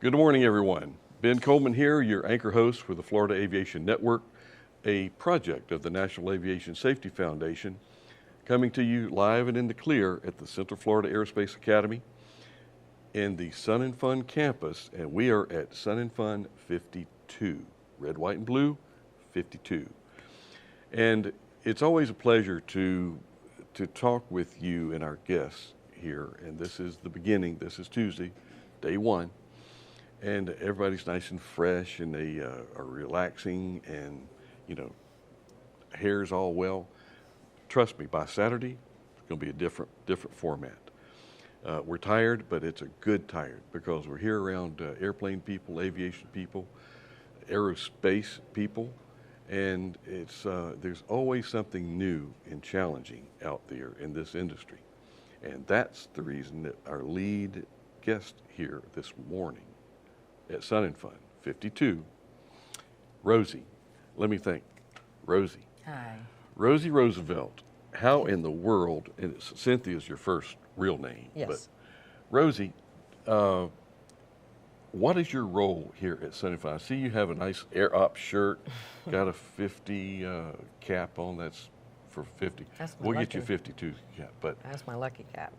Good morning, everyone. Ben Coleman here, your anchor host for the Florida Aviation Network, a project of the National Aviation Safety Foundation, coming to you live and in the clear at the Central Florida Aerospace Academy in the Sun and Fun campus, and we are at Sun and Fun 52, red, white, and blue, 52. And it's always a pleasure to talk with you and our guests here, and this is the beginning. This is Tuesday, day one. And everybody's nice and fresh, and they are relaxing, and hair's all well. Trust me, by Saturday, it's going to be a different format. We're tired, but it's a good tired because we're here around airplane people, aviation people, aerospace people, and it's there's always something new and challenging out there in this industry, and that's the reason that our lead guest here this morning at Sun and Fun 52, Rosie. Let me think. Rosie. Hi. Rosie Roosevelt. How in the world, and Cynthia is your first real name. Yes. But Rosie, what is your role here at Sun and Fun? I see you have a nice Air Op shirt, got a 50 cap on. That's for 50. That's my we'll lucky. get you 52 cap, but That's my lucky cap.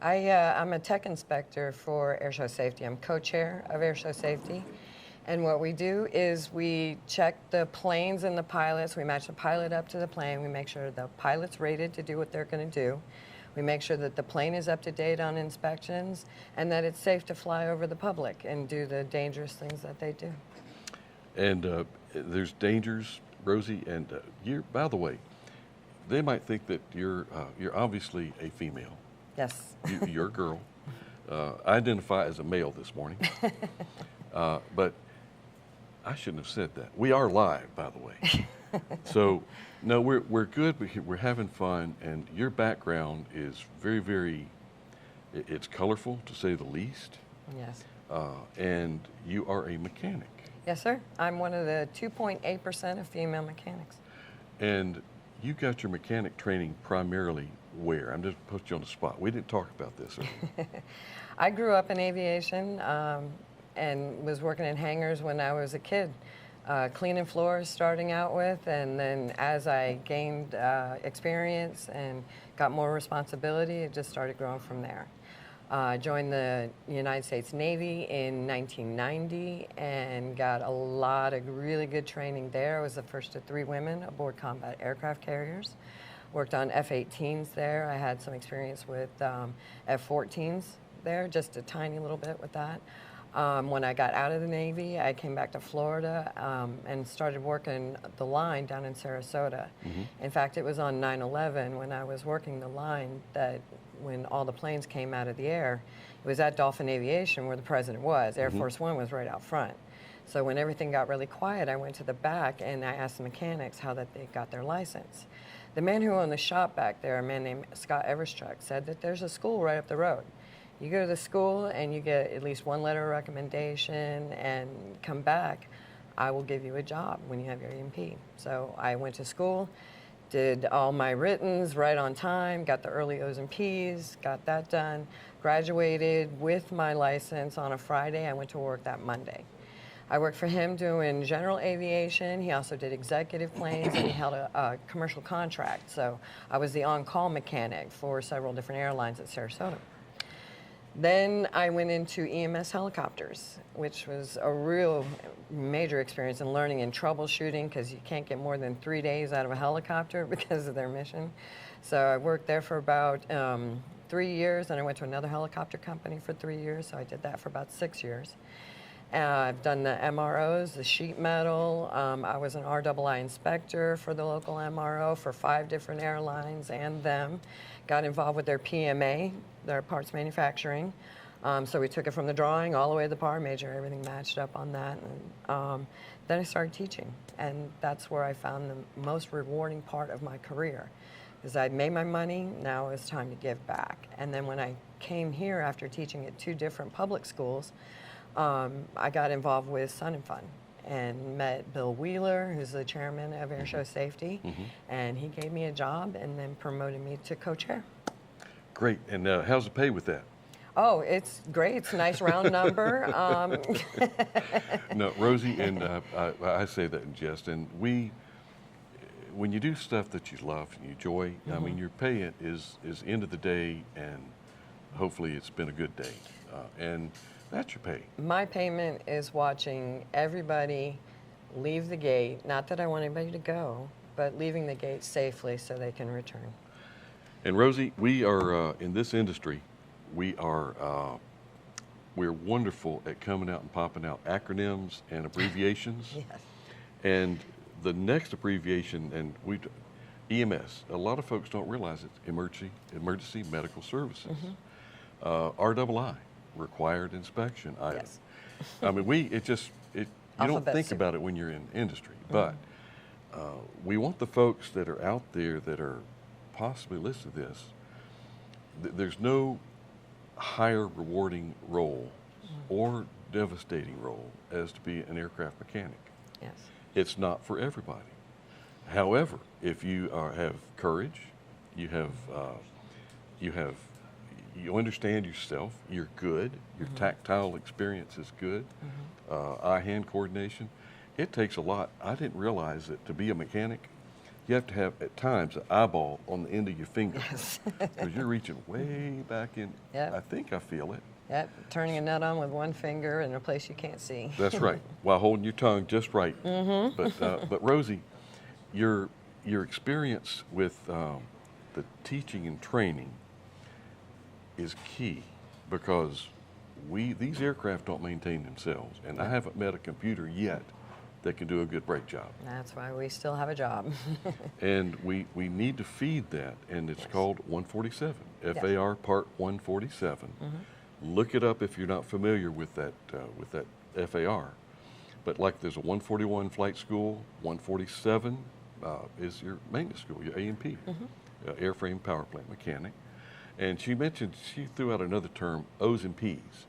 I'm a tech inspector for Airshow Safety. I'm co-chair of Airshow Safety. And what we do is we check the planes and the pilots. We match the pilot up to the plane. We make sure the pilot's rated to do what they're going to do. We make sure that the plane is up to date on inspections and that it's safe to fly over the public and do the dangerous things that they do. And there's dangers, Rosie, and by the way, they might think that you're obviously a female. Yes. You're a girl. I identify as a male this morning, but I shouldn't have said that. We are live, by the way. So, no, we're good. We're having fun, and your background is very, it's colorful to say the least. Yes. And you are a mechanic. Yes, sir. I'm one of the 2.8% of female mechanics. And you got your mechanic training primarily where? I'm just put you on the spot. We didn't talk about this earlier. I grew up in aviation and was working in hangars when I was a kid, cleaning floors starting out with, and then as I gained experience and got more responsibility, it just started growing from there. I joined the United States Navy in 1990 and got a lot of really good training there. I was the first of 3 women aboard combat aircraft carriers. Worked on F-18s there. I had some experience with F-14s there, just a tiny little bit with that. When I got out of the Navy, I came back to Florida and started working the line down in Sarasota. Mm-hmm. In fact, it was on 9/11 when I was working the line that when all the planes came out of the air, it was at Dolphin Aviation where the president was. Air Force One was right out front. So when everything got really quiet, I went to the back and I asked the mechanics how that they got their license. The man who owned the shop back there, a man named Scott Everstruck, said that there's a school right up the road. You go to the school and you get at least 1 letter of recommendation and come back, I will give you a job when you have your EMP. So I went to school, did all my writtens right on time, got the early O's and P's, got that done, graduated with my license on a Friday. I went to work that Monday. I worked for him doing general aviation. He also did executive planes, and he held a commercial contract. So I was the on-call mechanic for several different airlines at Sarasota. Then I went into EMS helicopters, which was a real major experience in learning and troubleshooting because you can't get more than 3 days out of a helicopter because of their mission. So I worked there for about 3 years, and I went to another helicopter company for 3 years, so I did that for about 6 years. I've done the MROs, the sheet metal. I was an RII inspector for the local MRO for 5 different airlines and them. Got involved with their PMA, their parts manufacturing. So we took it from the drawing all the way to the part, made sure everything matched up on that. And then I started teaching, and that's where I found the most rewarding part of my career. Because I'd made my money, now it was time to give back. And then when I came here after teaching at 2 different public schools, I got involved with Sun and Fun and met Bill Wheeler, who's the chairman of Airshow Safety, and he gave me a job and then promoted me to co-chair. Great. And how's the pay with that? Oh, it's great. It's a nice round number. No, Rosie, and I say that in jest, and when you do stuff that you love and you enjoy, I mean, your pay is end of the day, and hopefully it's been a good day, and that's your pay. My payment is watching everybody leave the gate. Not that I want anybody to go, but leaving the gate safely so they can return. And Rosie, we are in this industry. We're wonderful at coming out and popping out acronyms and abbreviations. Yes. And the next abbreviation, and EMS. A lot of folks don't realize it's emergency medical services. RII, required inspection item. Yes. I mean, you don't Alphabet think soup. about it when you're in industry, but we want the folks that are out there that are possibly listening to this. There's no higher rewarding role or devastating role as to be an aircraft mechanic. Yes. It's not for everybody. However, if you have courage, you understand yourself, you're good, your tactile experience is good, eye-hand coordination, it takes a lot. I didn't realize that to be a mechanic, you have to have, at times, an eyeball on the end of your finger. Yes. Because you're reaching way back in. Yep. I think I feel it. Yep. Turning a nut on with one finger in a place you can't see. That's right, while holding your tongue just right. But Rosie, your experience with the teaching and training is key, because these aircraft don't maintain themselves, and I haven't met a computer yet that can do a good brake job. That's why we still have a job. And we need to feed that, and it's Yes. called 147, Yes. FAR Part 147. Look it up if you're not familiar with that FAR. But like there's a 141 flight school, 147 is your maintenance school, your A&P, airframe power plant mechanic. And she threw out another term, O's and P's.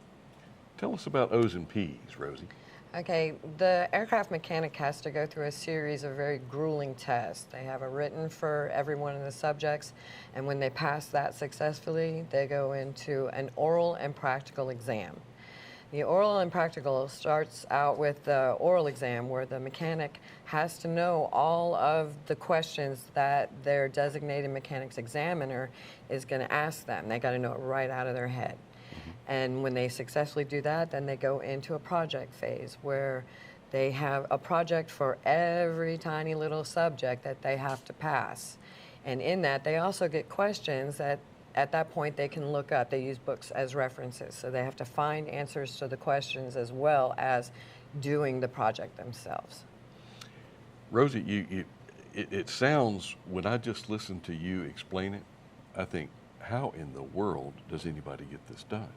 Tell us about O's and P's, Rosie. Okay, the aircraft mechanic has to go through a series of very grueling tests. They have a written for every one of the subjects, and when they pass that successfully, they go into an oral and practical exam. The oral and practical starts out with the oral exam, where the mechanic has to know all of the questions that their designated mechanics examiner is going to ask them. They got to know it right out of their head. And when they successfully do that, then they go into a project phase, where they have a project for every tiny little subject that they have to pass. And in that, they also get questions that at that point they can look up. They use books as references, so they have to find answers to the questions as well as doing the project themselves. Rosie, it sounds, when I just listen to you explain it, I think, how in the world does anybody get this done?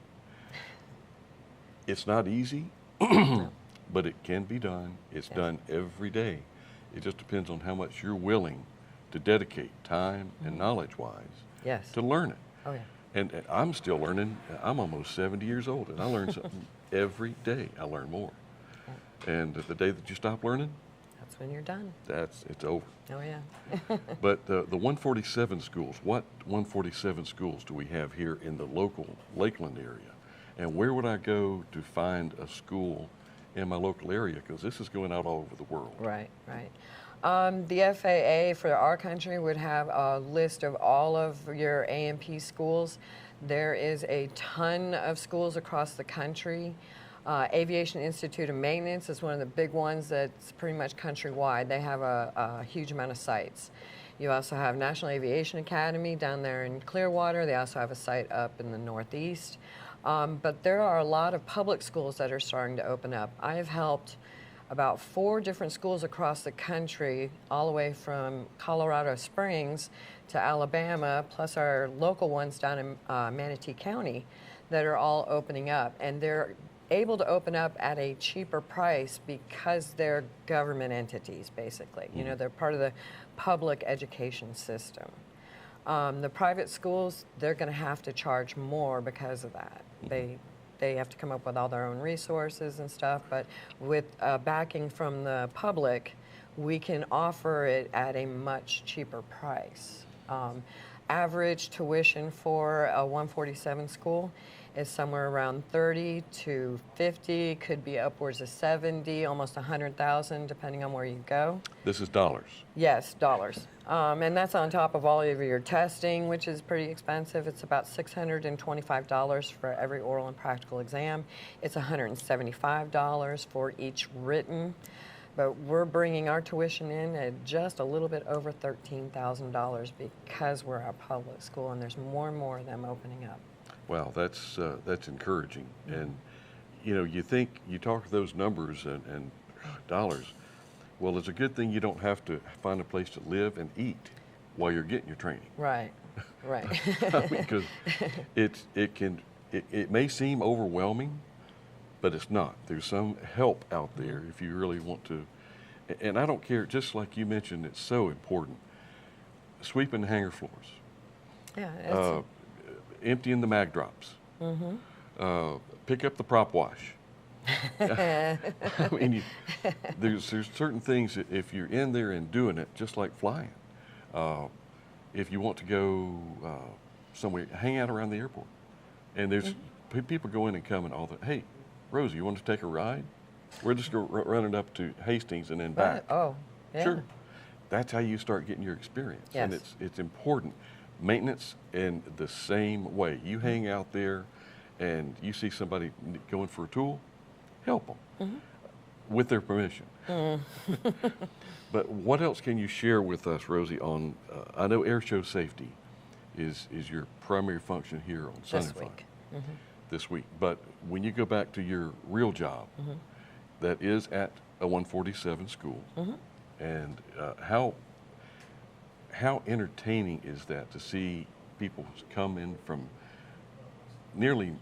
It's not easy, but it can be done. It's done every day. It just depends on how much you're willing to dedicate time and knowledge-wise to learn it. Oh, yeah. And I'm still learning. I'm almost 70 years old, and I learn something every day. I learn more. And the day that you stop learning, That's when you're done. it's over. Oh, yeah. But the 147 schools, what 147 schools do we have here in the local Lakeland area? And where would I go to find a school in my local area? Because this is going out all over the world. Right, right. The FAA for our country would have a list of all of your A&P schools. There is a ton of schools across the country. Aviation Institute of Maintenance is one of the big ones that's pretty much countrywide. They have a huge amount of sites. You also have National Aviation Academy down there in Clearwater. They also have a site up in the Northeast. But there are a lot of public schools that are starting to open up. I have helped about 4 different schools across the country, all the way from Colorado Springs to Alabama, plus our local ones down in Manatee County, that are all opening up. And they're able to open up at a cheaper price because they're government entities, basically. You know, they're part of the public education system. The private schools, they're going to have to charge more because of that. They have to come up with all their own resources and stuff, but with backing from the public, we can offer it at a much cheaper price. Average tuition for a 147 school is somewhere around 30 to 50, could be upwards of 70, almost 100,000, depending on where you go. This is dollars. Yes, dollars. And that's on top of all of your testing, which is pretty expensive. It's about $625 for every oral and practical exam. It's $175 for each written. But we're bringing our tuition in at just a little bit over $13,000 because we're a public school, and there's more and more of them opening up. Wow, that's encouraging. And you know, you talk those numbers and dollars. Well, it's a good thing you don't have to find a place to live and eat while you're getting your training. Right, right. Because it may seem overwhelming, but it's not. There's some help out there if you really want to. And I don't care, just like you mentioned, it's so important. Sweeping the hangar floors. Yeah. Emptying the mag drops. Pick up the prop wash. I mean, there's certain things that if you're in there and doing it, just like flying. If you want to go somewhere, hang out around the airport. And there's people go in and come and all that. Hey, Rosie, you want to take a ride? We're just running up to Hastings and then back. Oh, yeah. Sure. That's how you start getting your experience. Yes. And it's important. Maintenance in the same way. You hang out there and you see somebody going for a tool, help them with their permission. But what else can you share with us, Rosie, on, I know air show safety is your primary function here on Sun This and Fun week. this week. But when you go back to your real job, that is at a 147 school, and how entertaining is that to see people come in from nearly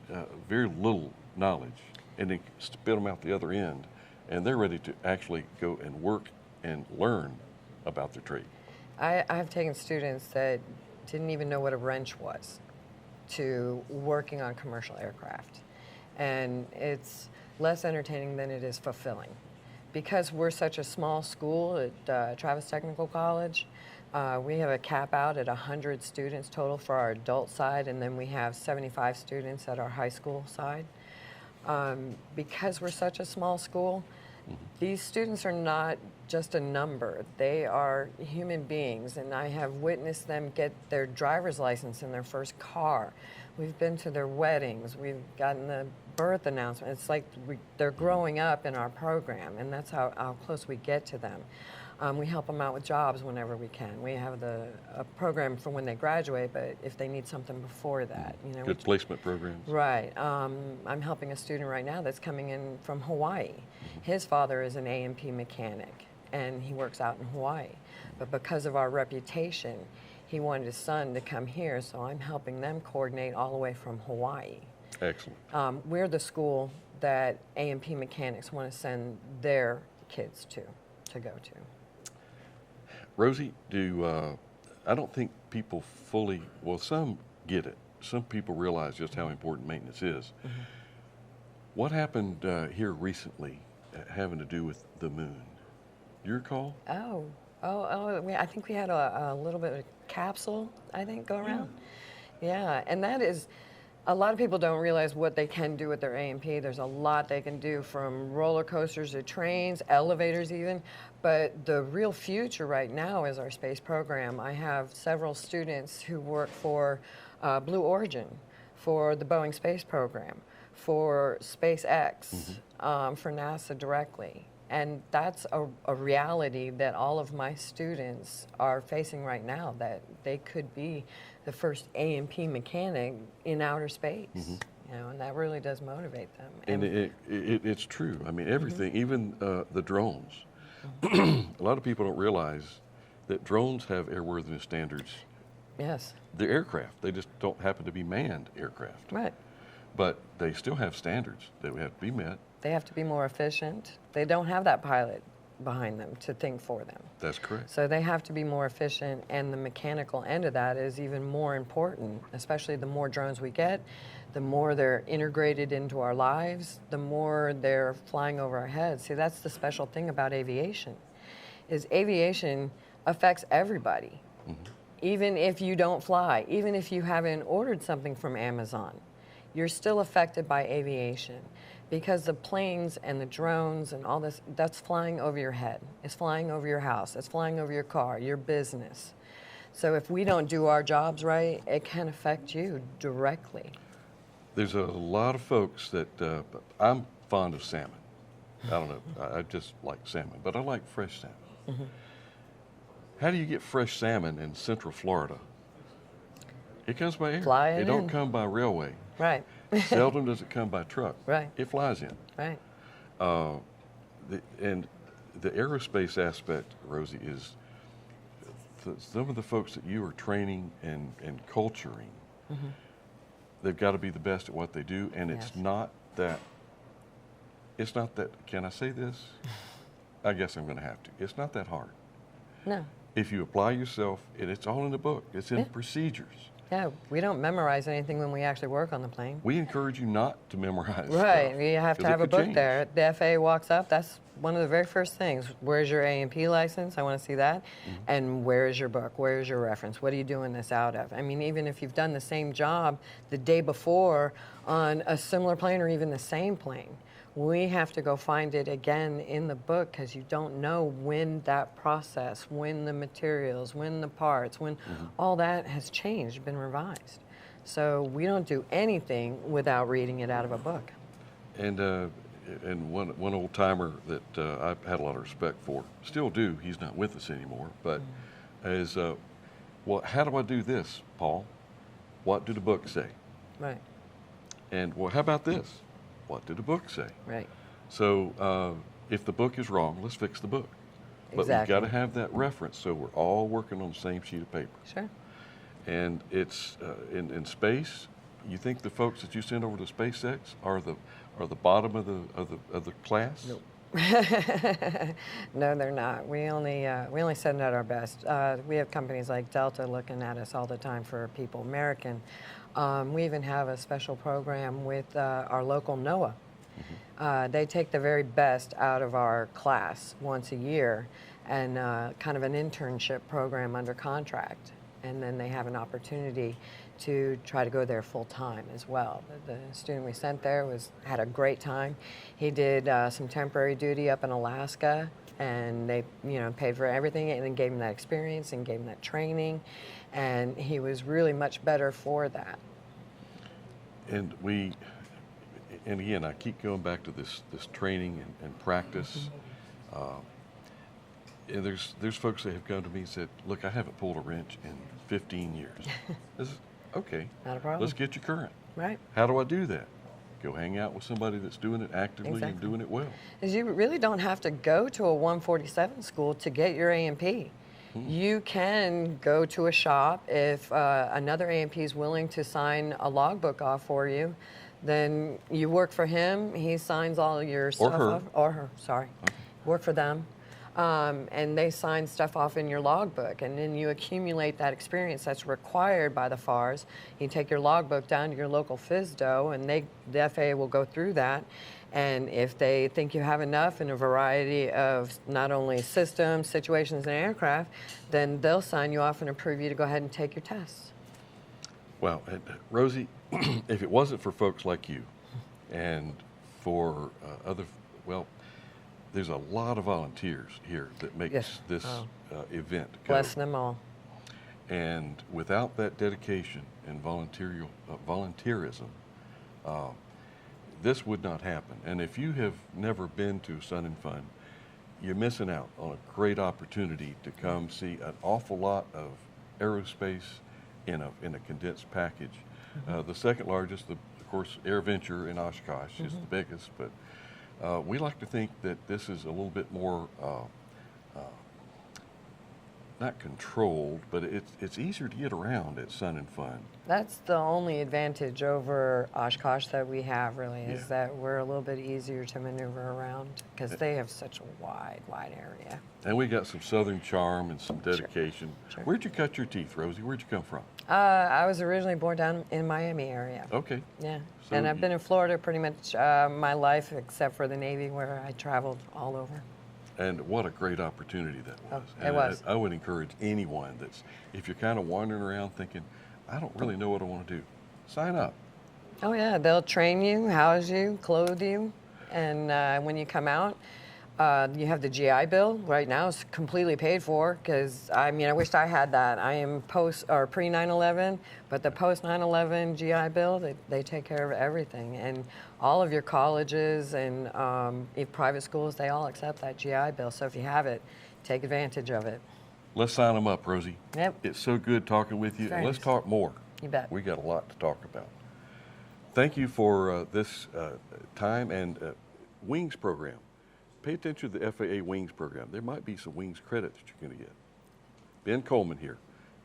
very little knowledge and then spit them out the other end, and they're ready to actually go and work and learn about their trade. I've taken students that didn't even know what a wrench was to working on commercial aircraft. And it's less entertaining than it is fulfilling. Because we're such a small school at Travis Technical College, we have a cap out at 100 students total for our adult side, and then we have 75 students at our high school side. Because we're such a small school, these students are not just a number. They are human beings, and I have witnessed them get their driver's license in their first car. We've been to their weddings. We've gotten the birth announcement. It's like they're growing up in our program, and that's how close we get to them. We help them out with jobs whenever we can. We have a program for when they graduate, but if they need something before that, you know. Good placement programs. Right. I'm helping a student right now that's coming in from Hawaii. His father is an A&P mechanic, and he works out in Hawaii. But because of our reputation, he wanted his son to come here, so I'm helping them coordinate all the way from Hawaii. Excellent. We're the school that A&P mechanics want to send their kids to go to. Rosie, I don't think people fully, well, some get it. Some people realize just how important maintenance is. What happened here recently having to do with the moon? Do you recall? I think we had a little bit of a capsule, I think, go around. Yeah, and that is, a lot of people don't realize what they can do with their A&P. There's a lot they can do, from roller coasters to trains, elevators even. But the real future right now is our space program. I have several students who work for Blue Origin, for the Boeing space program, for SpaceX, for NASA directly. And that's a reality that all of my students are facing right now, that they could be the first A&P mechanic in outer space. You know, and that really does motivate them. And it's true. I mean, everything, even the drones. A lot of people don't realize that drones have airworthiness standards. Yes. They're aircraft. They just don't happen to be manned aircraft. Right. But they still have standards that have to be met. They have to be more efficient. They don't have that pilot behind them to think for them. That's correct. So they have to be more efficient, and the mechanical end of that is even more important, especially the more drones we get, the more they're integrated into our lives, the more they're flying over our heads. See, that's the special thing about aviation, is aviation affects everybody. Even if you don't fly, even if you haven't ordered something from Amazon, you're still affected by aviation because the planes and the drones and all this, that's flying over your head. It's flying over your house. It's flying over your car, your business. So if we don't do our jobs right, it can affect you directly. There's a lot of folks that, I'm fond of salmon. I don't know, I just like salmon, but I like fresh salmon. Mm-hmm. How do you get fresh salmon in Central Florida? It comes by air. Fly it It don't in. come by railway. Right. Seldom does it come by truck. Right. It flies in. Right. And the aerospace aspect, Rosie, is some of the folks that you are training and culturing, Mm-hmm. they've got to be the best at what they do, and Yes. it's not that, can I say this? I guess I'm going to have to. It's not that hard. No. If you apply yourself, and it's all in the book, it's in Yeah. procedures. Yeah, we don't memorize anything when we actually work on the plane. We encourage you not to memorize Right, stuff, you have to 'cause it have a could book change. there. The FAA walks up, that's one of the very first things. Where's your A&P license? I want to see that. Mm-hmm. And where is your book? Where is your reference? What are you doing this out of? I mean, even if you've done the same job the day before on a similar plane or even the same plane, we have to go find it again in the book because you don't know when that process, when the materials, when the parts, when all that has changed, been revised. So we don't do anything without reading it out of a book. And one old timer that I've had a lot of respect for, still do. He's not with us anymore. But is, well, how do I do this, Paul? What do the books say? Right, And well, how about this? What do the books say? right. So if the book is wrong, let's fix the book. But we've Exactly. got to have that reference, so we're all working on the same sheet of paper. Sure. And it's in space. You think the folks that you send over to SpaceX are the bottom of the class? Nope. No, they're not. We only send out our best. We have companies like Delta looking at us all the time for people, American. We even have a special program with our local NOAA. They take the very best out of our class once a year and kind of an internship program under contract. And then they have an opportunity to try to go there full time as well. The student we sent there had a great time. He did some temporary duty up in Alaska, and they paid for everything and then gave him that experience and gave him that training, and he was really much better for that. And again, I keep going back to this training and practice. And there's folks that have come to me and said, look, I haven't pulled a wrench in 15 years. This is, okay, Not a problem. let's get you current. Right. How do I do that? Go hang out with somebody that's doing it actively and Exactly. doing it well. Is you really don't have to go to a 147 school to get your A&P. You can go to a shop if another A&P is willing to sign a logbook off for you. Then you work for him. He signs all your stuff her. off. Or her, sorry. Work for them. And they sign stuff off in your logbook, and then you accumulate that experience that's required by the FAHS. You take your logbook down to your local FSDO, and the FAA will go through that. And if they think you have enough in a variety of not only systems, situations, and aircraft, then they'll sign you off and approve you to go ahead and take your tests. Well, Rosie, if it wasn't for folks like you and for there's a lot of volunteers here that makes Yes. this event go. Bless them all. And without that dedication and volunteerism, this would not happen. And if you have never been to Sun and Fun, you're missing out on a great opportunity to come see an awful lot of aerospace in a condensed package. The second largest, of course, AirVenture in Oshkosh is the biggest, but we like to think that this is a little bit more, not controlled, but it's easier to get around at Sun and Fun. That's the only advantage over Oshkosh that we have, really, is Yeah. that we're a little bit easier to maneuver around because they have such a wide area. And we got some Southern charm and some dedication. Sure. Where'd you cut your teeth, Rosie? Where'd you come from? I was originally born down in Miami area. Okay. Yeah, So and I've you- been in Florida pretty much my life, except for the Navy, where I traveled all over. And what a great opportunity that was. Oh, it And was. I would encourage anyone if you're kind of wandering around thinking, I don't really know what I want to do, sign up. Oh yeah, they'll train you, house you, clothe you, and when you come out, you have the GI Bill. Right now, it's completely paid for because I mean, I wished I had that. I am post or pre 9/11, but the post 9/11 GI Bill, they take care of everything, and all of your colleges and if private schools, they all accept that GI Bill. So if you have it, take advantage of it. Let's sign them up, Rosie. Yep. It's so good talking with you, and let's Thanks. talk more. You bet. We got a lot to talk about. Thank you for this time and Wings program. Pay attention to the FAA Wings program. There might be some Wings credit that you're going to get. Ben Coleman here.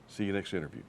See you next interview.